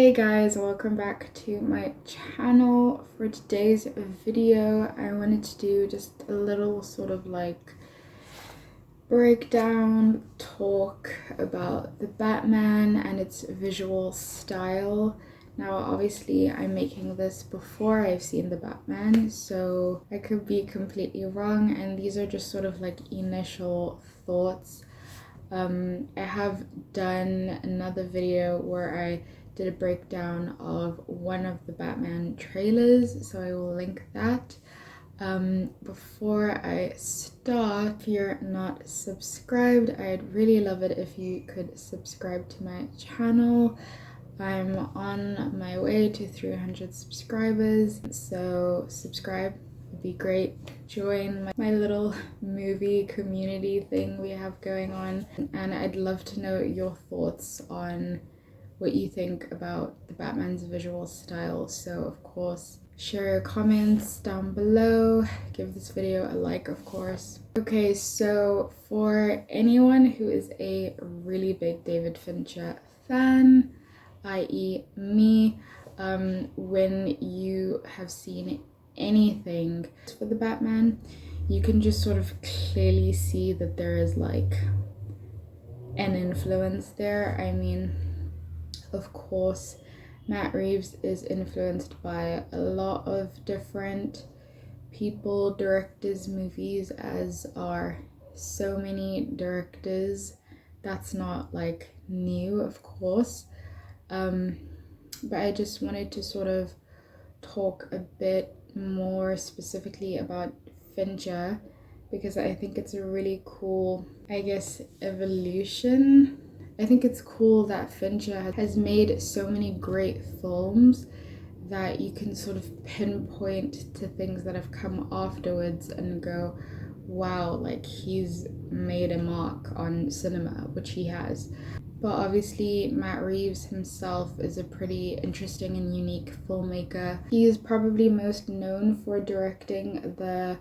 Hey guys, welcome back to my channel. For today's video, I wanted to do just a little sort of like breakdown talk about the Batman and its visual style. Now obviously I'm making this before I've seen the Batman, so I could be completely wrong, and these are just sort of like initial thoughts. I have done another video where I did a breakdown of one of the Batman trailers, so I will link that. Before I start, if you're not subscribed, I'd really love it if you could subscribe to my channel. I'm on my way to 300 subscribers, so subscribe would be great. Join my little movie community thing we have going on, and I'd love to know your thoughts on what you think about the Batman's visual style. So of course, share your comments down below, give this video a like, of course. Okay, so for anyone who is a really big David Fincher fan, i.e. me, when you have seen anything for the Batman, you can just sort of clearly see that there is like an influence there. I mean, of course, Matt Reeves is influenced by a lot of different people, directors, movies, as are so many directors. That's not like new, of course. But I just wanted to sort of talk a bit more specifically about Fincher, because I think it's a really cool, I guess, evolution. I think it's cool that Fincher has made so many great films that you can sort of pinpoint to things that have come afterwards and go, wow, like he's made a mark on cinema, which he has. But obviously Matt Reeves himself is a pretty interesting and unique filmmaker. He is probably most known for directing the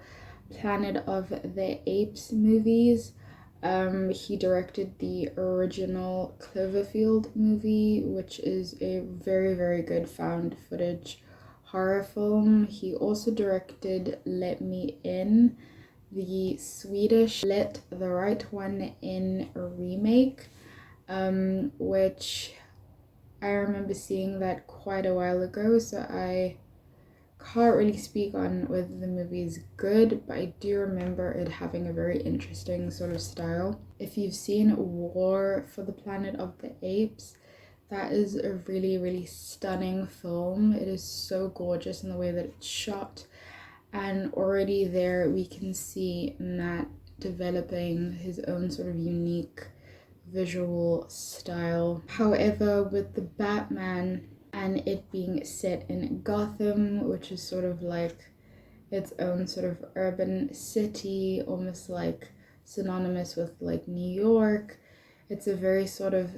Planet of the Apes movies. He directed the original Cloverfield movie, which is a very, very good found footage horror film. He also directed Let Me In, the Swedish Let the Right One In remake, which I remember seeing that quite a while ago, so I can't really speak on whether the movie is good, but I do remember it having a very interesting sort of style. If you've seen War for the Planet of the Apes, that is a really, really stunning film. It is so gorgeous in the way that it's shot, and already there we can see Matt developing his own sort of unique visual style. However, with the Batman and it being set in Gotham, which is sort of like its own sort of urban city, almost like synonymous with like New York, it's a very sort of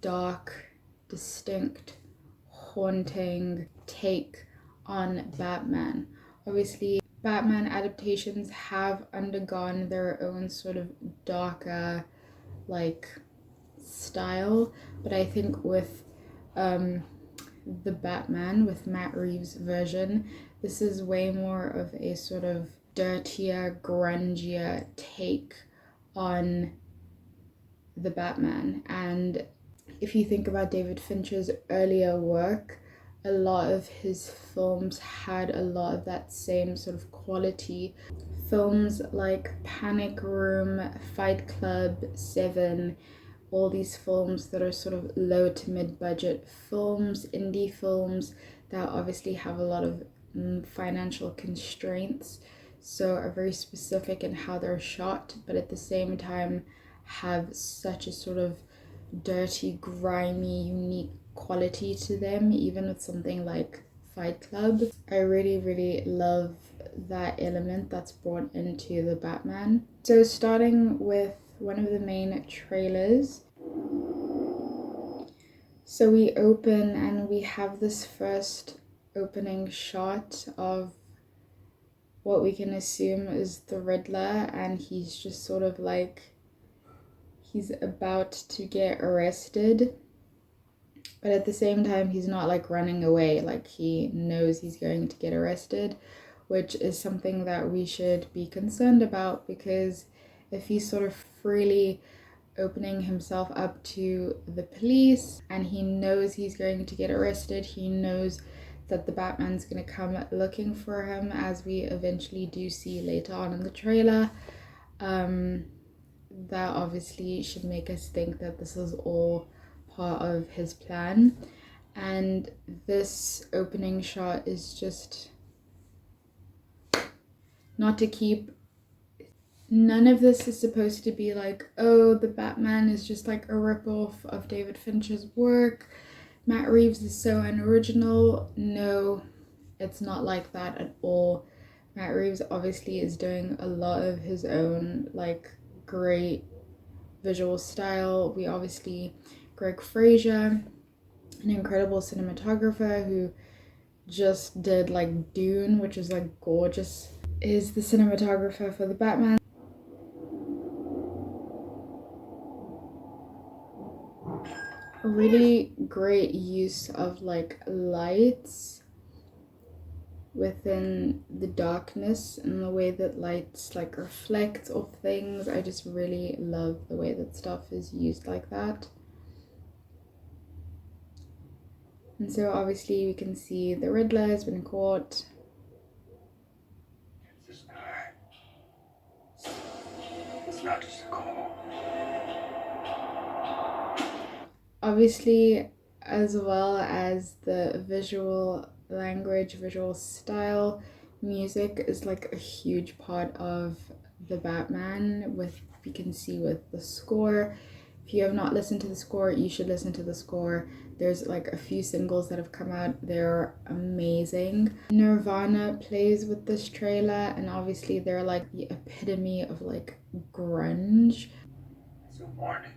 dark, distinct, haunting take on Batman. Obviously, Batman adaptations have undergone their own sort of darker like style, but I think with the Batman, with Matt Reeves' version, this is way more of a sort of dirtier, grungier take on the Batman. And if you think about David Fincher's earlier work, a lot of his films had a lot of that same sort of quality. Films like Panic Room, Fight Club, Seven, all these films that are sort of low to mid-budget films, indie films that obviously have a lot of financial constraints, so are very specific in how they're shot, but at the same time have such a sort of dirty, grimy, unique quality to them. Even with something like Fight Club, I really, really love that element that's brought into the Batman. So starting with one of the main trailers. So we open and we have this first opening shot of what we can assume is the Riddler, and he's just sort of like, he's about to get arrested. but at the same time he's not like running away, like he knows he's going to get arrested, which is something that we should be concerned about, because if he's sort of freely opening himself up to the police and he knows he's going to get arrested, he knows that the Batman's going to come looking for him, as we eventually do see later on in the trailer, that obviously should make us think that this is all part of his plan. And this opening shot is just not to keep, none of this is supposed to be like, oh, the Batman is just like a ripoff of David Fincher's work, Matt Reeves is so unoriginal. No, it's not like that at all. Matt Reeves obviously is doing a lot of his own like great visual style. We obviously, Greg Fraser, an incredible cinematographer who just did like Dune, which is like gorgeous, is the cinematographer for the Batman. A really great use of like lights within the darkness and the way that lights like reflect off things. I just really love the way that stuff is used like that. And so obviously we can see the Riddler has been caught. This guy. It's not just a call. Obviously, as well as the visual language, visual style, music is like a huge part of the Batman, with you can see with the score. If you have not listened to the score, you should listen to the score. There's like a few singles that have come out, they're amazing. Nirvana plays with this trailer, and obviously they're like the epitome of like grunge. It's a warning.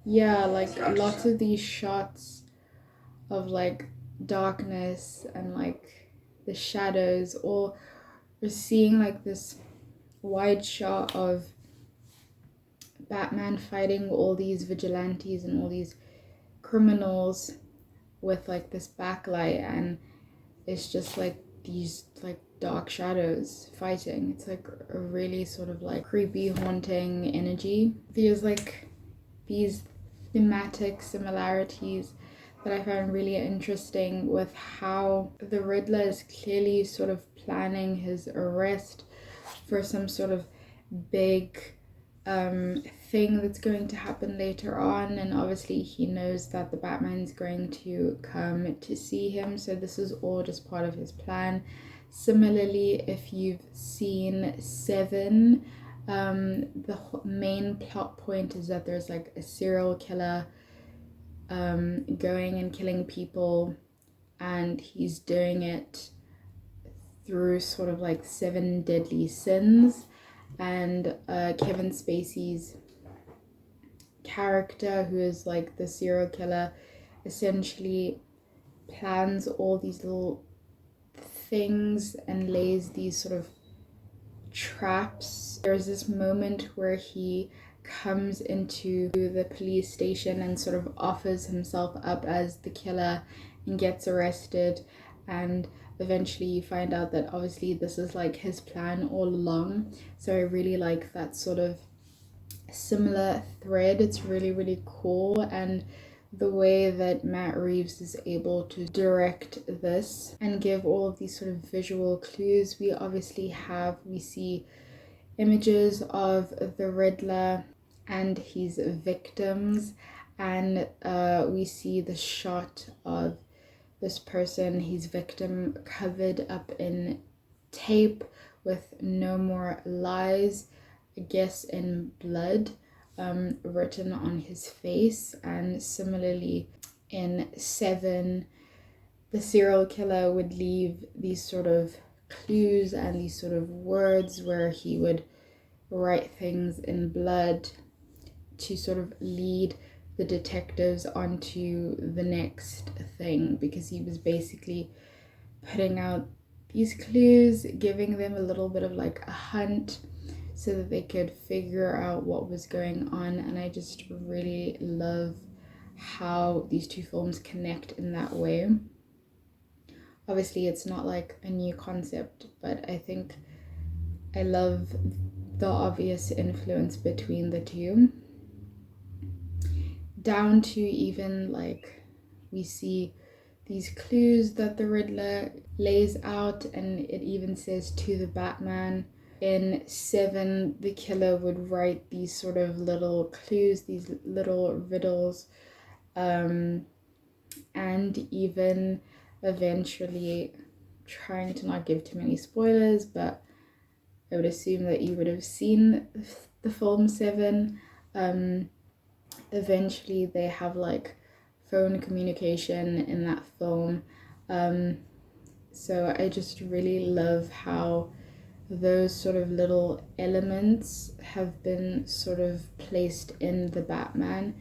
Yeah, like lots of these shots of like darkness and like the shadows, or we're seeing like this wide shot of Batman fighting all these vigilantes and all these criminals with like this backlight, and it's just like these like dark shadows fighting. It's like a really sort of like creepy, haunting energy. There's like these thematic similarities that I found really interesting, with how the Riddler is clearly sort of planning his arrest for some sort of big thing that's going to happen later on, and obviously he knows that the Batman's going to come to see him, so this is all just part of his plan. Similarly, if you've seen Seven, the main plot point is that there's like a serial killer going and killing people, and he's doing it through sort of like 7 deadly sins. And Kevin Spacey's character, who is like the serial killer, essentially plans all these little things and lays these sort of traps. There's this moment where he comes into the police station and sort of offers himself up as the killer and gets arrested, and eventually you find out that obviously this is like his plan all along. So I really like that sort of similar thread. It's really, really cool, and the way that Matt Reeves is able to direct this and give all of these sort of visual clues. We see images of the Riddler and his victims, and we see the shot of this person, his victim, covered up in tape with "No More Lies," I guess in blood, written on his face. And similarly in Seven, the serial killer would leave these sort of clues and these sort of words where he would write things in blood to sort of lead the detectives onto the next thing, because he was basically putting out these clues, giving them a little bit of like a hunt. so that they could figure out what was going on. And I just really love how these two films connect in that way. Obviously, it's not like a new concept, but I think I love the obvious influence between the two. Down to even like we see these clues that the Riddler lays out, and it even says to the Batman. In 7, the killer would write these sort of little clues, these little riddles, and even eventually, trying to not give too many spoilers, but I would assume that you would have seen the film 7. Eventually they have like phone communication in that film. So I just really love how those sort of little elements have been sort of placed in the Batman.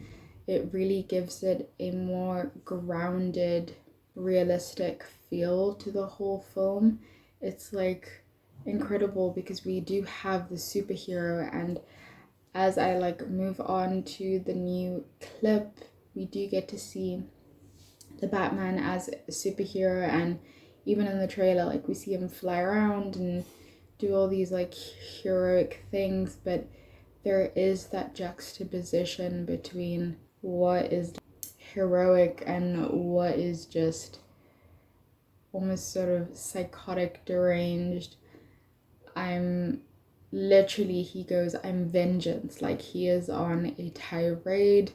It really gives it a more grounded, realistic feel to the whole film. It's like incredible because we do have the superhero, and as I like move on to the new clip, we do get to see the Batman as a superhero, and even in the trailer, like we see him fly around and do all these like heroic things, but there is that juxtaposition between what is heroic and what is just almost sort of psychotic, deranged. I'm literally, he goes, I'm vengeance. Like he is on a tirade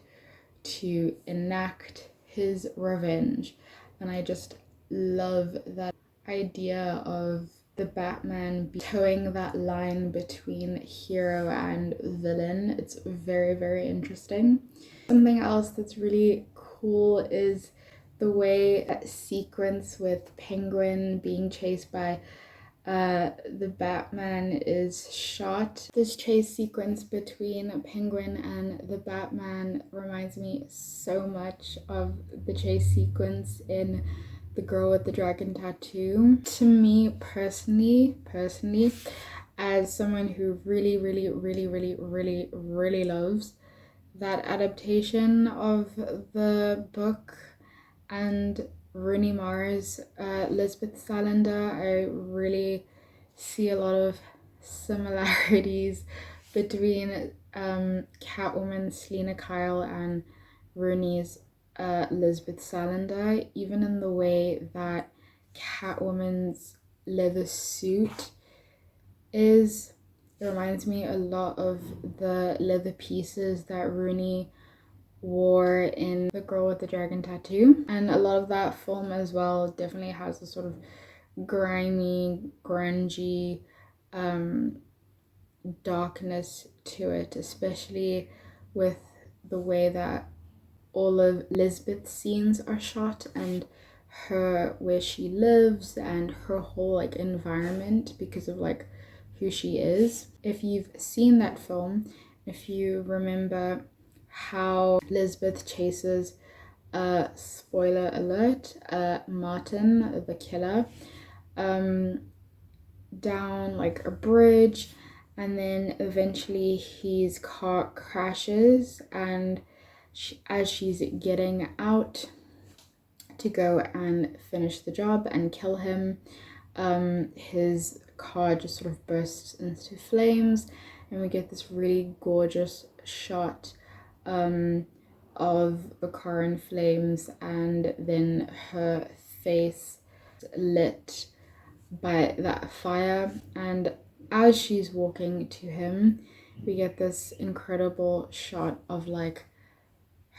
to enact his revenge. And I just love that idea of the Batman towing that line between hero and villain. It's very, very interesting. Something else that's really cool is the way that sequence with Penguin being chased by the Batman is shot. This chase sequence between Penguin and the Batman reminds me so much of the chase sequence in The Girl with the Dragon Tattoo. To me personally, as someone who really loves that adaptation of the book and Rooney Mara's Lisbeth Salander, I really see a lot of similarities between Catwoman's Selena Kyle and Rooney's Lisbeth Salander, even in the way that Catwoman's leather suit is. It reminds me a lot of the leather pieces that Rooney wore in The Girl with the Dragon Tattoo, and a lot of that film as well definitely has a sort of grimy, grungy darkness to it, especially with the way that all of Lisbeth's scenes are shot, and her where she lives and her whole like environment because of like who she is. If you've seen that film, if you remember how Lisbeth chases, spoiler alert, Martin the killer down like a bridge, and then eventually his car crashes, and as she's getting out to go and finish the job and kill him, his car just sort of bursts into flames, and we get this really gorgeous shot of the car in flames, and then her face lit by that fire. And as she's walking to him, we get this incredible shot of like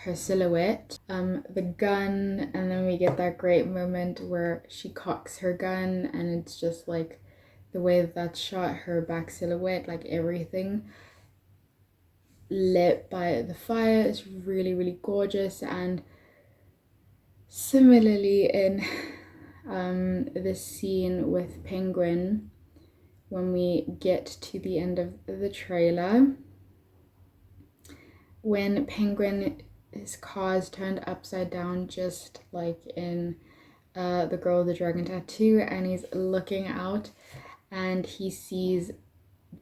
her silhouette, the gun, and then we get that great moment where she cocks her gun, and it's just like the way that that's shot, her back silhouette, like everything lit by the fire is really gorgeous. And similarly in this scene with Penguin, when we get to the end of the trailer, when Penguin, his car is turned upside down just like in The Girl with the Dragon Tattoo, and he's looking out and he sees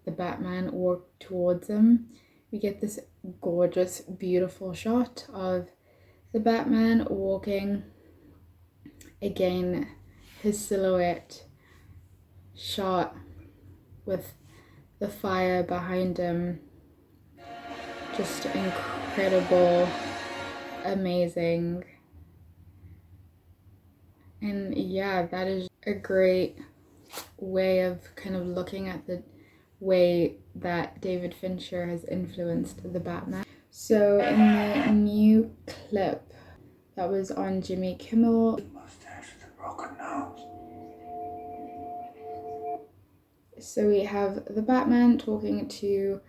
the Batman walk towards him, we get this gorgeous, beautiful shot of the Batman walking. Again, his silhouette shot with the fire behind him. Just incredible, amazing. And yeah, that is a great way of kind of looking at the way that David Fincher has influenced the Batman. So in the new clip that was on Jimmy Kimmel, Mustache with a broken nose. so we have the Batman talking to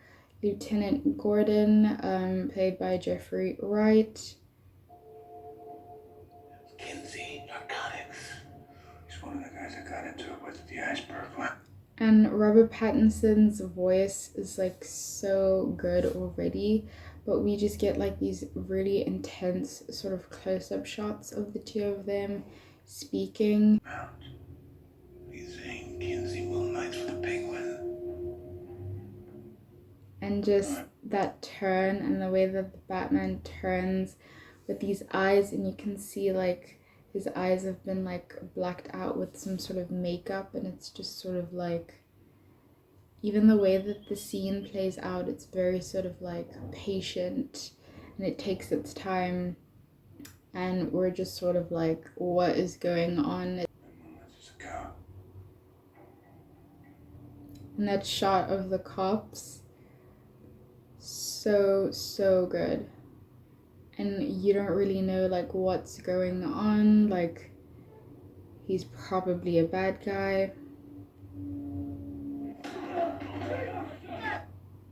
Lieutenant Gordon, played by Jeffrey Wright. Kinsey Narcotics. He's one of the guys that got into it with the iceberg one. And Robert Pattinson's voice is like so good already, but we just get like these really intense sort of close-up shots of the two of them speaking. Mount. He's saying Kinsey will nights with a penguin. And just that turn and the way that the Batman turns with these eyes, and you can see like his eyes have been like blacked out with some sort of makeup, and it's just sort of like, even the way that the scene plays out, it's very sort of like patient and it takes its time, and we're just sort of like, what is going on? And that shot of the cops, so good. And you don't really know like what's going on, like he's probably a bad guy.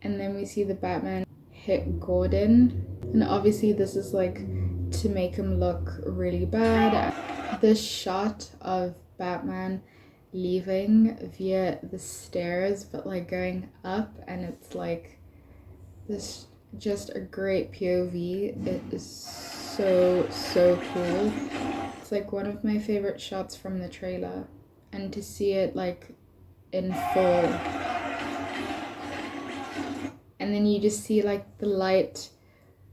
And then we see the Batman hit Gordon, and obviously this is like to make him look really bad. This shot of Batman leaving via the stairs, but like going up, and it's like this, just a great POV. It is so cool. It's like one of my favorite shots from the trailer, and to see it like in full, and then you just see like the light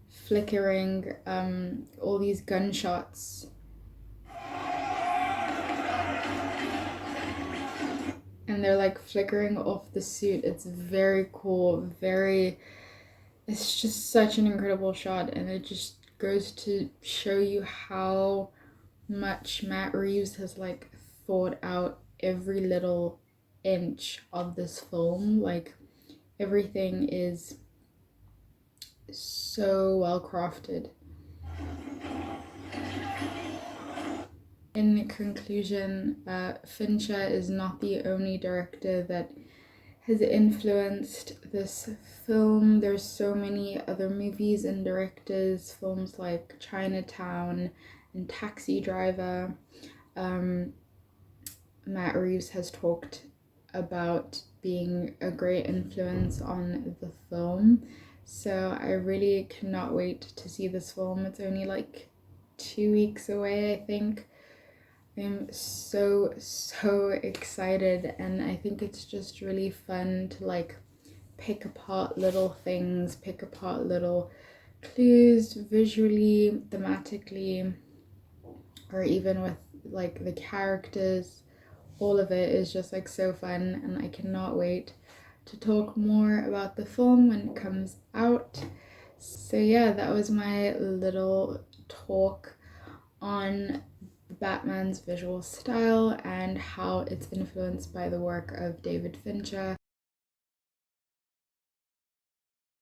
flickering, all these gunshots, and they're like flickering off the suit. It's very cool, it's just such an incredible shot, and it just goes to show you how much Matt Reeves has like thought out every little inch of this film. Like everything is so well crafted. In conclusion, Fincher is not the only director that has influenced this film. There's so many other movies and directors, films like Chinatown and Taxi Driver. Matt Reeves has talked about being a great influence on the film, so I really cannot wait to see this film. It's only like 2 weeks away, I think. I'm so excited, and I think it's just really fun to like pick apart little things, pick apart little clues visually, thematically, or even with like the characters. All of it is just like so fun, and I cannot wait to talk more about the film when it comes out. So yeah, that was my little talk on Batman's visual style and how it's influenced by the work of David Fincher.